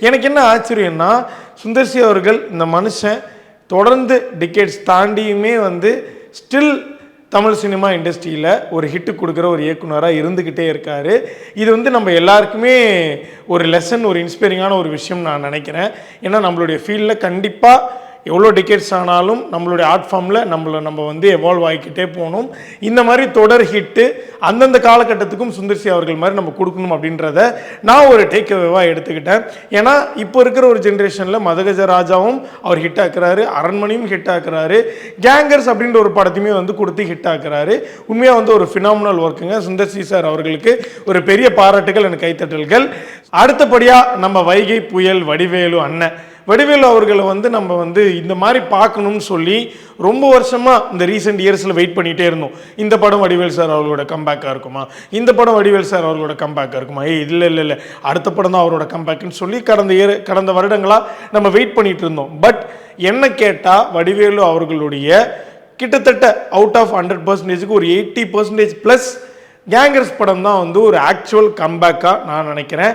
எனக்கு என்ன ஆச்சரியம்னா சுந்தர்சி அவர்கள் இந்த மனுஷன் தொடர்ந்து டிகேட்ஸ் தாண்டியுமே வந்து ஸ்டில் தமிழ் சினிமா இண்டஸ்ட்ரியில் ஒரு ஹிட்டு கொடுக்குற ஒரு இயக்குனராக இருந்துக்கிட்டே இருக்கார். இது வந்து நம்ம எல்லாருக்குமே ஒரு லெசன், ஒரு இன்ஸ்பைரிங்கான ஒரு விஷயம் நான் நினைக்கிறேன். ஏன்னா நம்மளுடைய ஃபீல்டில் கண்டிப்பாக எவ்வளோ டிகேட்ஸ் ஆனாலும் நம்மளுடைய ஆர்ட் ஃபார்மில் நம்ம வந்து எவால்வ் ஆகிக்கிட்டே போகணும். இந்த மாதிரி தொடர் ஹிட்டு அந்தந்த காலகட்டத்துக்கும் சுந்தர்சி அவர்கள் மாதிரி நம்ம கொடுக்கணும் அப்படின்றத நான் ஒரு டேக் அவேவாக எடுத்துக்கிட்டேன். ஏன்னா இப்போ இருக்கிற ஒரு ஜென்ரேஷனில் மதகஜ ராஜாவும் அவர் ஹிட் ஆக்குறாரு, அரண்மனையும் ஹிட் ஆக்குறாரு, கேங்கர்ஸ் அப்படின்ற ஒரு படத்தையுமே வந்து கொடுத்து ஹிட் ஆக்குறாரு. உண்மையாக வந்து ஒரு ஃபினாமினல் ஒர்க்குங்க. சுந்தர்சி சார் அவர்களுக்கு ஒரு பெரிய பாராட்டுகள், எனக்கு கைத்தட்டல்கள். அடுத்தபடியாக நம்ம வைகை புயல் வடிவேலு அண்ணன் வடிவேலு அவர்களை வந்து நம்ம வந்து இந்த மாதிரி பார்க்கணும்னு சொல்லி ரொம்ப வருஷமாக இந்த ரீசெண்ட் இயர்ஸில் வெயிட் பண்ணிகிட்டே இருந்தோம். இந்த படம் வடிவேல் சார் அவர்களோட கம்பேக்காக இருக்குமா, இந்த படம் வடிவேல் சார் அவர்களோட கம்பேக்காக இருக்குமா, இல்லை அடுத்த படம் தான் அவரோட கம்பேக்குன்னு சொல்லி கடந்த வருடங்களாக நம்ம வெயிட் பண்ணிகிட்டு இருந்தோம். பட் என்ன கேட்டால் வடிவேலு அவர்களுடைய கிட்டத்தட்ட அவுட் ஆஃப் 100%க்கு ஒரு 80% ப்ளஸ் கேங்கர்ஸ் படம் தான் வந்து ஒரு ஆக்சுவல் கம்பேக்காக நான் நினைக்கிறேன்.